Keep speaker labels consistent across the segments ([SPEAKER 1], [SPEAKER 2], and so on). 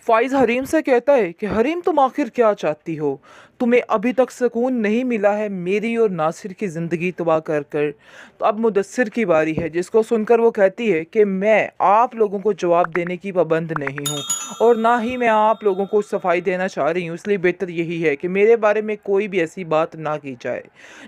[SPEAKER 1] फ़ाइज़ हरीम से कहता है कि हरीम तुम आखिर क्या चाहती हो? तुम्हें अभी तक सुकून नहीं मिला है मेरी और नासिर की ज़िंदगी तबाह कर कर। तो अब मुदस्सिर की बारी है, जिसको सुनकर वो कहती है कि मैं आप लोगों को जवाब देने की पाबंद नहीं हूँ और ना ही मैं आप लोगों को सफाई देना चाह रही हूँ, इसलिए बेहतर यही है कि मेरे बारे में कोई भी ऐसी बात ना की जाए।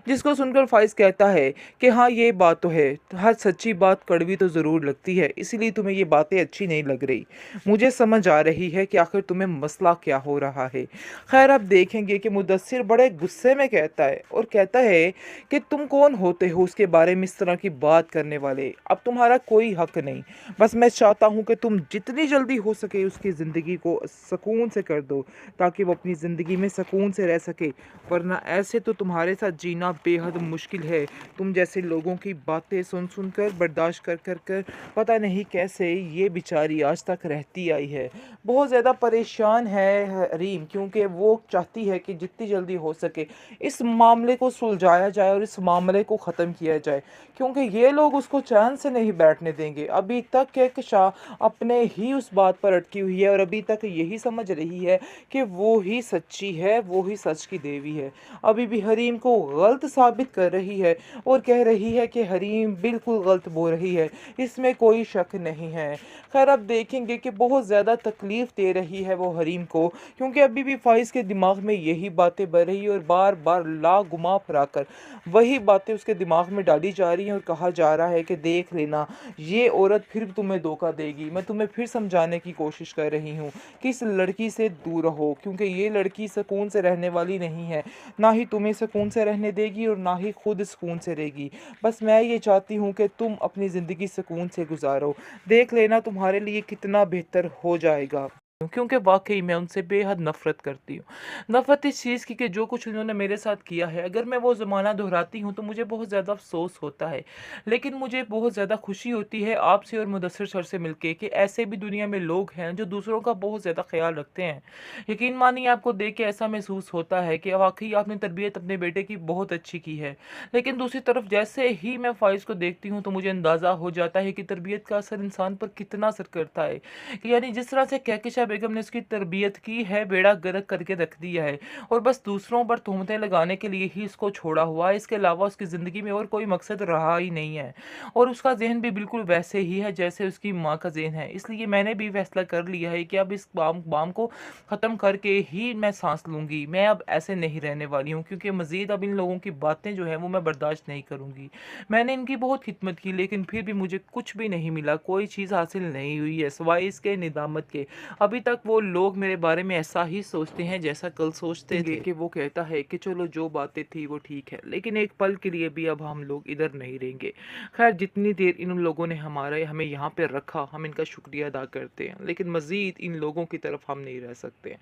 [SPEAKER 1] जिसको सुनकर फ़ाइज़ कहता है कि हाँ, ये बात तो है, हर सच्ची बात कड़वी तो ज़रूर लगती है, इसीलिए तुम्हें ये बातें अच्छी नहीं लग रही। मुझे समझ आ रही है कि आखिर तुम्हें मसला क्या हो रहा है। खैर, अब देखेंगे कि मुदस्सिर बड़े गुस्से में कहता है और कहता है कि तुम कौन होते हो उसके बारे में इस तरह की बात करने वाले? अब तुम्हारा कोई हक नहीं। बस मैं चाहता हूँ कि तुम जितनी जल्दी हो सके उसकी ज़िंदगी को सुकून से कर दो, ताकि वो अपनी ज़िंदगी में सुकून से रह सके, वरना ऐसे तो तुम्हारे साथ जीना बेहद मुश्किल है। तुम जैसे लोगों की बातें सुन सुन कर, बर्दाश्त कर कर कर, पता नहीं कैसे ये बेचारी आज तक रहती आई है। बहुत ज़्यादा परेशान है हरीम, क्योंकि वो चाहती है कि जितनी जल्दी हो सके इस मामले को सुलझाया जाए और इस मामले को ख़त्म किया जाए, क्योंकि ये लोग उसको चैन से नहीं बैठने देंगे। अभी तक एक शाह अपने ही उस बात पर अटकी हुई है और अभी तक यही समझ रही है कि वो ही सच्ची है, वो ही सच की देवी है। अभी भी हरीम को गलत साबित कर रही है और कह रही है कि हरीम बिल्कुल गलत बोल रही है, इसमें कोई शक नहीं है। खैर, अब देखेंगे कि बहुत ज़्यादा तकलीफ़ दे रही है वो हरीम को, क्योंकि अभी भी फ़ाइज़ के दिमाग में यही बातें बढ़ रही और बार बार ला घुमा फिरा कर वही बातें उसके दिमाग में डाली जा रही हैं और कहा जा रहा है कि देख लेना, ये औरत फिर तुम्हें धोखा देगी। मैं तुम्हें फिर समझाने की कोशिश कर रही हूँ कि इस लड़की से दूर रहो, क्योंकि ये लड़की सुकून से रहने वाली नहीं है, ना ही तुम्हें सुकून से रहने देगी और ना ही खुद सुकून से रहेगी। बस मैं ये चाहती हूँ कि तुम अपनी ज़िंदगी सुकून से गुजारो, देख लेना तुम्हारे लिए कितना बेहतर हो जाएगा। क्योंकि वाकई मैं उनसे बेहद नफ़रत करती हूँ। नफ़रत इस चीज़ की कि जो कुछ उन्होंने मेरे साथ किया है, अगर मैं वो ज़माना दोहराती हूँ तो मुझे बहुत ज़्यादा अफ़सोस होता है। लेकिन मुझे बहुत ज़्यादा खुशी होती है आपसे और मुदस्सिर सर से मिलके कि ऐसे भी दुनिया में लोग हैं जो दूसरों का बहुत ज़्यादा ख़्याल रखते हैं। यकीन मानिए, आपको देख के ऐसा महसूस होता है कि वाक़ई आपने तरबियत अपने बेटे की बहुत अच्छी की है। लेकिन दूसरी तरफ जैसे ही मैं फ़ाइज़ को देखती हूँ तो मुझे अंदाज़ा हो जाता है कि तरबियत का असर इंसान पर कितना असर करता है। कि यानी जिस तरह से कहकशा बेगम ने उसकी तरबियत की है, बेड़ा गर्क करके रख दिया है और बस दूसरों पर तोहमतें लगाने के लिए ही इसको छोड़ा हुआ है। इसके अलावा उसकी ज़िंदगी में और कोई मकसद रहा ही नहीं है और उसका ज़हन भी बिल्कुल वैसे ही है जैसे उसकी माँ का ज़हन है। इसलिए मैंने भी फैसला कर लिया है कि अब इस काम को ख़त्म करके ही मैं सांस लूँगी। मैं अब ऐसे नहीं रहने वाली हूँ, क्योंकि मज़ीद अब इन लोगों की बातें जो हैं वो मैं बर्दाश्त नहीं करूँगी। मैंने इनकी बहुत खिदमत की, लेकिन फिर भी मुझे कुछ भी नहीं मिला, कोई चीज़ हासिल नहीं हुई है सिवाय इसके निदामत के। अभी तक वो लोग मेरे बारे में ऐसा ही सोचते हैं जैसा कल सोचते थे। कि वो कहता है कि चलो जो बातें थी वो ठीक है, लेकिन एक पल के लिए भी अब हम लोग इधर नहीं रहेंगे। खैर, जितनी देर इन लोगों ने हमें यहाँ पे रखा, हम इनका शुक्रिया अदा करते हैं, लेकिन मज़ीद इन लोगों की तरफ हम नहीं रह सकते।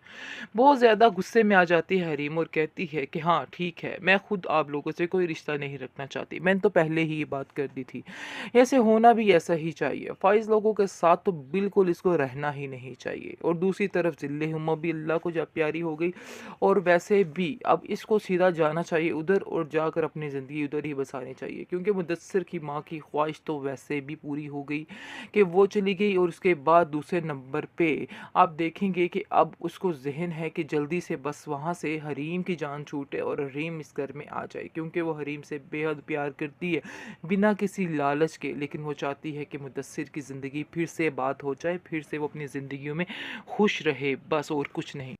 [SPEAKER 1] बहुत ज़्यादा गुस्से में आ जाती है हरीम और कहती है कि हाँ ठीक है, मैं खुद आप लोगों से कोई रिश्ता नहीं रखना चाहती, मैंने तो पहले ही ये बात कर दी थी। ऐसे होना भी ऐसा ही चाहिए, फ़ाइज़ लोगों के साथ तो बिल्कुल इसको रहना ही नहीं चाहिए। और दूसरी तरफ ज़िल्ले हुम्मा भी अल्लाह को जब प्यारी हो गई, और वैसे भी अब इसको सीधा जाना चाहिए उधर और जाकर अपनी ज़िंदगी उधर ही बसानी चाहिए, क्योंकि मुदस्सिर की माँ की ख्वाहिश तो वैसे भी पूरी हो गई कि वो चली गई। और उसके बाद दूसरे नंबर पे आप देखेंगे कि अब उसको ज़हन है कि जल्दी से बस वहाँ से हरीम की जान छूटे और हरीम इस घर में आ जाए, क्योंकि वो हरीम से बेहद प्यार करती है बिना किसी लालच के। लेकिन वो चाहती है कि मुदस्सिर की ज़िंदगी फिर से बात हो जाए, फिर से वो अपनी ज़िंदगियों में खुश रहे, बस और कुछ नहीं।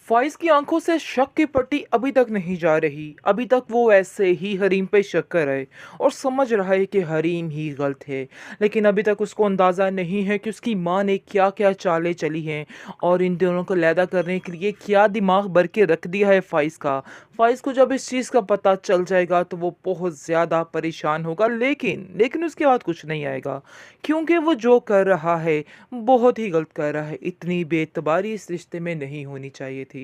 [SPEAKER 1] फ़ाइज़ की आंखों से शक की पट्टी अभी तक नहीं जा रही। अभी तक वो ऐसे ही हरीम पे शक कर रहा है और समझ रहा है कि हरीम ही गलत है। लेकिन अभी तक उसको अंदाज़ा नहीं है कि उसकी माँ ने क्या क्या चालें चली हैं और इन दोनों को अलहदा करने के लिए क्या दिमाग भर के रख दिया है फ़ाइज़ का। फ़ाइज़ को जब इस चीज़ का पता चल जाएगा तो वो बहुत ज़्यादा परेशान होगा, लेकिन उसके बाद कुछ नहीं आएगा, क्योंकि वो जो कर रहा है बहुत ही गलत कर रहा है। इतनी बेतबारी इस रिश्ते में नहीं होनी चाहिए थी।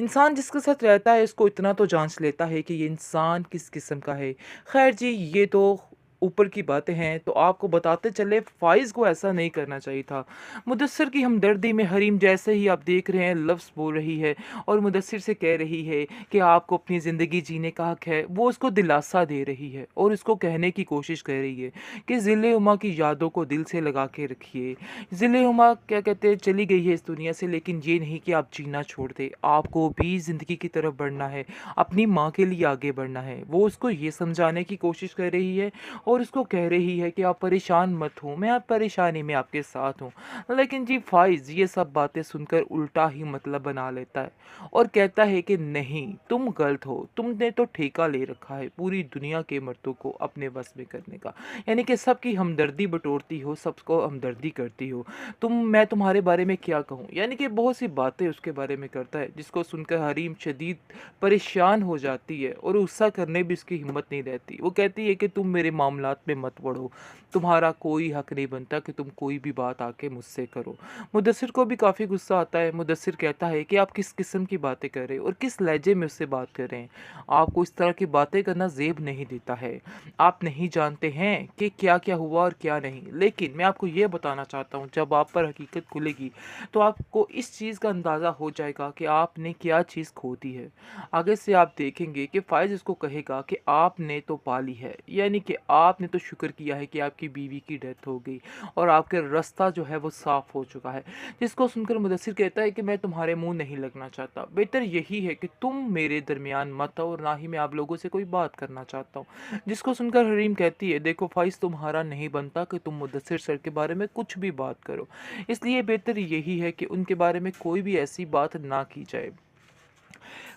[SPEAKER 1] इंसान जिसके साथ रहता है उसको इतना तो जांच लेता है कि ये इंसान किस किस्म का है। खैर जी, ये तो ऊपर की बातें हैं तो आपको बताते चले, फ़ाइज़ को ऐसा नहीं करना चाहिए था। मुदस्सिर की हमदर्दी में हरीम जैसे ही आप देख रहे हैं लफ्ज़ बोल रही है और मुदस्सिर से कह रही है कि आपको अपनी ज़िंदगी जीने का हक़ है, वो उसको दिलासा दे रही है और उसको कहने की कोशिश कर रही है कि ज़िल-ए-हुमा की यादों को दिल से लगा के रखिए। ज़िल-ए-हुमा क्या कहते हैं, चली गई है इस दुनिया से, लेकिन ये नहीं कि आप जीना छोड़ दें, आपको भी ज़िंदगी की तरफ बढ़ना है, अपनी माँ के लिए आगे बढ़ना है। वो उसको ये समझाने की कोशिश कर रही है और उसको कह रही है कि आप परेशान मत हो, मैं आप परेशानी में आपके साथ हूँ। लेकिन जी फ़ाइज़ ये सब बातें सुनकर उल्टा ही मतलब बना लेता है और कहता है कि नहीं, तुम गलत हो, तुमने तो ठेका ले रखा है पूरी दुनिया के मर्दों को अपने बस में करने का। यानी कि सबकी हमदर्दी बटोरती हो, सबको हमदर्दी करती हो। मैं तुम्हारे बारे में क्या कहूँ? यानी कि बहुत सी बातें उसके बारे में करता है, जिसको सुनकर हरीम शदीद परेशान हो जाती है और गुस्सा करने भी उसकी हिम्मत नहीं रहती। वो कहती है कि तुम मेरे मामलात में मत पड़ो, तुम्हारा कोई हक नहीं बनता कि तुम कोई भी बात आके मुझसे करो। मुदस्सिर को भी काफ़ी गुस्सा आता है। मुदस्सिर कहता है कि आप किस किस्म की बातें कर रहे हो और किस लहजे में उससे बात कर रहे हैं। आपको इस तरह की बातें करना ज़ेब नहीं देता है। आप नहीं जानते हैं कि क्या-क्या हुआ और क्या नहीं। लेकिन मैं आपको ये बताना चाहता हूँ, जब आप पर हकीकत खुलेगी तो आपको इस चीज़ का अंदाज़ा हो जाएगा कि आपने क्या चीज़ खो दी है। आगे से आप देखेंगे कि फ़ाइज़ इसको कहेगा कि आपने तो पाली है, यानी कि आपने तो शुक्र किया है कि आपकी बीवी की डेथ हो गई और आपका रास्ता जो है वो साफ़ हो चुका है। जिसको सुनकर मुदस्सिर कहता है कि मैं तुम्हारे मुँह नहीं लगना चाहता। बेहतर यही है कि तुम मेरे दरमियान मत आओ और ना ही मैं आप लोगों से कोई बात करना चाहता हूँ। जिसको सुनकर हरीम कहती है, देखो फ़ाइज़, तुम्हारा नहीं बनता कि तुम मुदस्सिर सर के बारे में कुछ भी बात करो। इसलिए बेहतर यही है कि उनके बारे में कोई भी ऐसी बात ना की जाए।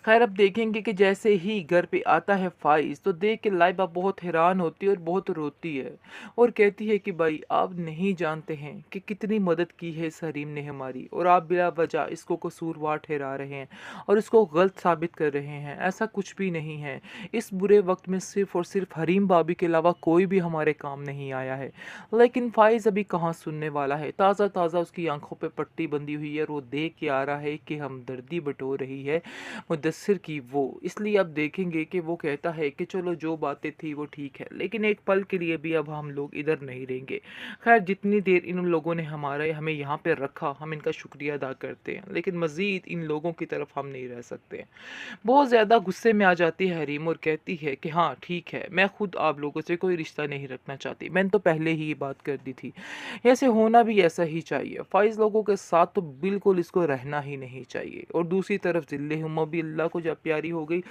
[SPEAKER 1] खैर अब देखेंगे कि जैसे ही घर पे आता है फ़ाइज़ तो देख के लाइबा बहुत हैरान होती है और बहुत रोती है और कहती है कि भाई आप नहीं जानते हैं कि कितनी मदद की है इस हरीम ने हमारी और आप बिला वजह इसको कसूरवार ठहरा रहे हैं और इसको गलत साबित कर रहे हैं। ऐसा कुछ भी नहीं है। इस बुरे वक्त में सिर्फ़ और सिर्फ हरीम भाभी के अलावा कोई भी हमारे काम नहीं आया है। लेकिन फ़ाइज़ अभी कहाँ सुनने वाला है। ताज़ा-ताज़ा उसकी आँखों पे पट्टी बंधी हुई है और वो देख के आ रहा है कि हमदर्दी बटोर रही है मुदस्सिर की वो। इसलिए अब देखेंगे कि वो कहता है कि चलो जो बातें थी वो ठीक है, लेकिन एक पल के लिए भी अब हम लोग इधर नहीं रहेंगे। खैर जितनी देर इन लोगों ने हमें यहाँ पे रखा, हम इनका शुक्रिया अदा करते हैं, लेकिन मज़ीद इन लोगों की तरफ हम नहीं रह सकते। बहुत ज़्यादा गुस्से में आ जाती है हरीम और कहती है कि हाँ ठीक है, मैं खुद आप लोगों से कोई रिश्ता नहीं रखना चाहती, मैंने तो पहले ही ये बात कर दी थी। ऐसे होना भी ऐसा ही चाहिए। फ़ाइज़ लोगों के साथ तो बिल्कुल इसको रहना ही नहीं चाहिए। और दूसरी तरफ ज़िल्ल-ए-हुम्मा भी अल्लाह को जब प्यारी हो गई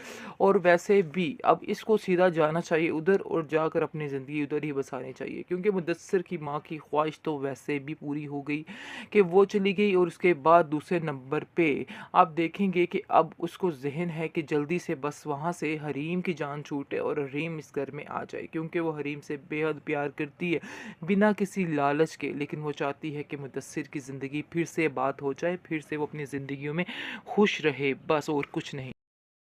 [SPEAKER 1] और वैसे भी अब इसको सीधा जाना चाहिए उधर और जाकर अपनी ज़िंदगी उधर ही बसानी चाहिए, क्योंकि मुदस्सिर की माँ की ख्वाहिश तो वैसे भी पूरी हो गई कि वो चली गई। और उसके बाद दूसरे नंबर पे आप देखेंगे कि अब उसको ज़हन है कि जल्दी से बस वहाँ से हरीम की जान छूटे और हरीम इस घर में आ जाए, क्योंकि वो हरीम से बेहद प्यार करती है बिना किसी लालच के। लेकिन वो चाहती है कि मुदस्सिर की ज़िंदगी फिर से बात हो जाए, फिर से वो अपनी ज़िंदगियों में खुश रहे, बस और कुछ नहीं।